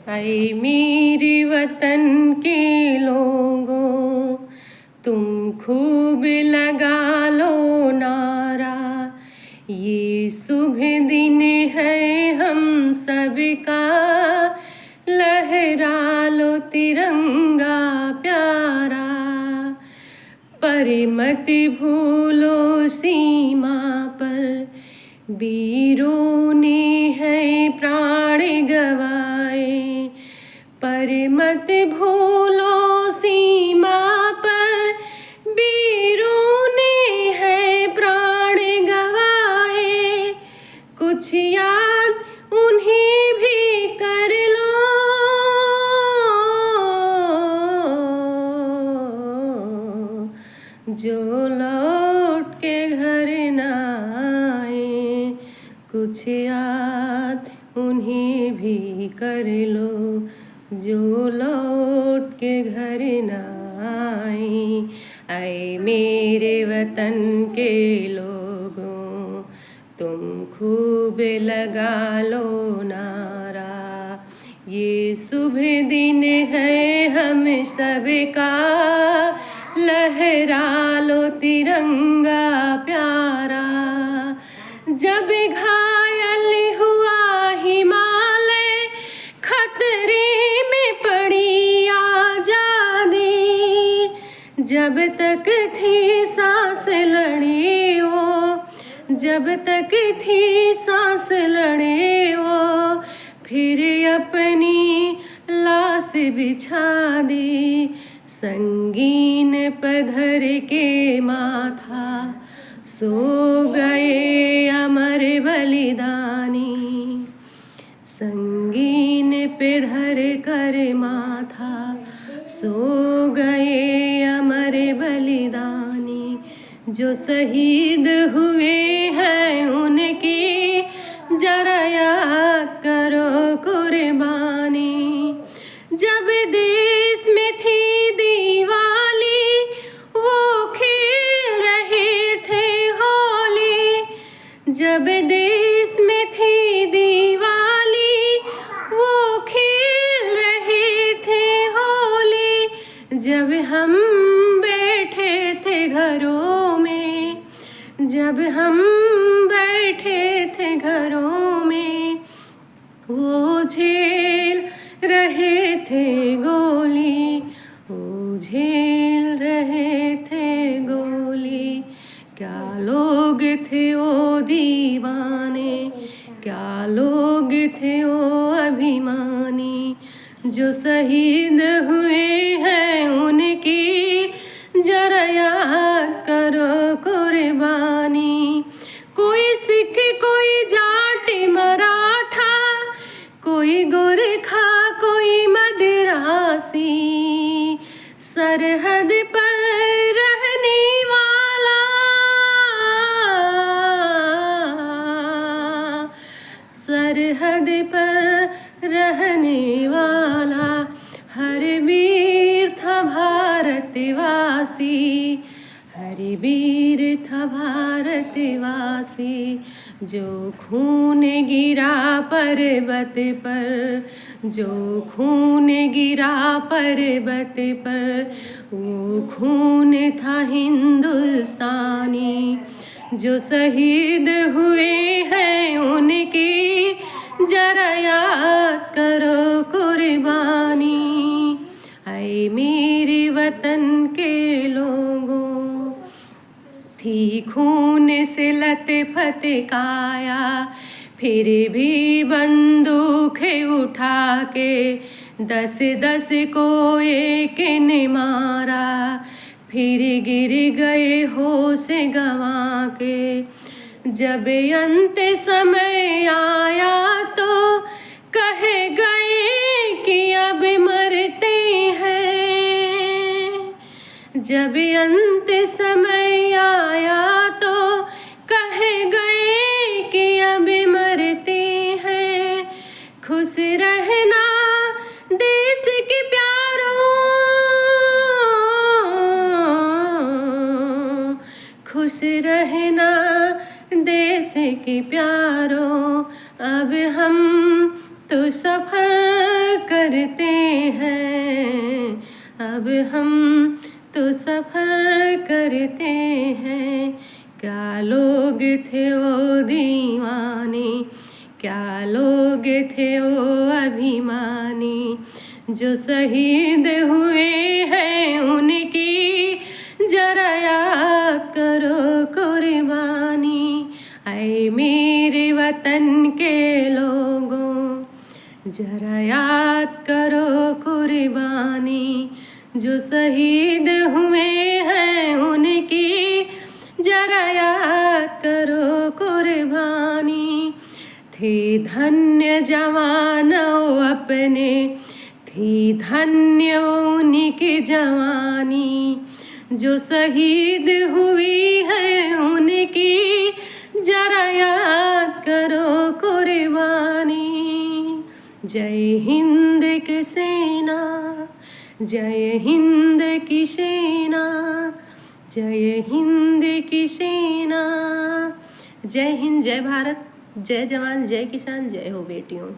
ऐ मेरे वतन के लोगों, तुम खूब लगा लो नारा। ये शुभ दिन है हम सबका, लहरा लो तिरंगा प्यारा। पर मत भूलो सीमा पर वीरों ने है प्राण गवाए। पर मत भूलो सीमा पर वीरों ने है प्राण गवाए। कुछ याद उन्हें भी कर लो, जो लौट के घर न आए। कुछ याद उन्हें भी कर लो, जो लौट के घर न आए। ऐ मेरे वतन के लोगों, तुम खूब लगा लो नारा। ये शुभ दिन है हम सबका, लहरा लो तिरंगा प्यारा। जब घायल हुआ हिमालय, खतरे में पड़ी आजादी। जब तक थी सांस लड़े वो, जब तक थी सांस लड़े वो, फिर अपनी लाश बिछा दी। संगीन पत्थर के माथा, सो गए अमर बलिदानी। संगीन पे धर कर माथा, सो गए अमर बलिदानी। जो शहीद हुए हैं उनकी जरा याद करो कुर्बानी। जब देश में थी दिवाली, वो खेल रहे थे होली। जब देश में थी दिवाली, वो खेल रहे थे होली। जब हम बैठे थे घरों में, जब हम बैठे थे घरों में, वो झेल रहे थे गोली, वो झेल रहे थे गोली। क्या लोग थे वो दीवाने, क्या लोग थे वो अभिमानी। जो शहीद हुए हैं उनकी जरा याद करो कुर्बानी। कोई सिख, कोई जाट मराठा, कोई गोरखा, कोई मद्रासी। सरहद पर रहने वाला, सरहद पर रहने वाला हर वीर था भारतवासी। हर वीर था भारतवासी। जो खून गिरा पर्वत पर, जो खून गिरा पर्वत पर, वो खून था हिंदुस्तानी। जो शहीद हुए हैं उनकी जरा याद करो कुर्बानी। ऐ मेरे वतन के लोगों, थी खून से लथपथ काया, फिर भी बंदूक उठा के 10-10 को एक ने मारा। फिर गिर गए होश गंवा के। जब अंत समय आया तो कह गए कि अब मरते हैं। जब अंत समय आया तो कह गए कि अब मरते हैं। खुश रहना देश के प्यारों, खुश रहना देश के प्यारों। अब हम तो सफ़र करते हैं, अब हम तो सफ़र करते हैं। क्या लोग थे वो दीवाने, क्या लोग थे वो अभिमानी, जो शहीद हुए हैं उनकी जरा याद करो कुर्बानी। ऐ मेरे वतन के लोगों, जरा याद करो कुर्बानी, जो शहीद हुए हैं उनकी जरा याद करो कुर्बानी। थे धन्य जवान अपने, थी धन्य उनकी जवानी, जो शहीद हुई है उनकी जरा याद करो कुर्बानी। जय हिंद की सेना, जय हिंद की सेना, जय हिंद की सेना। जय हिंद, जय भारत, जय जवान, जय किसान, जय हो बेटियों।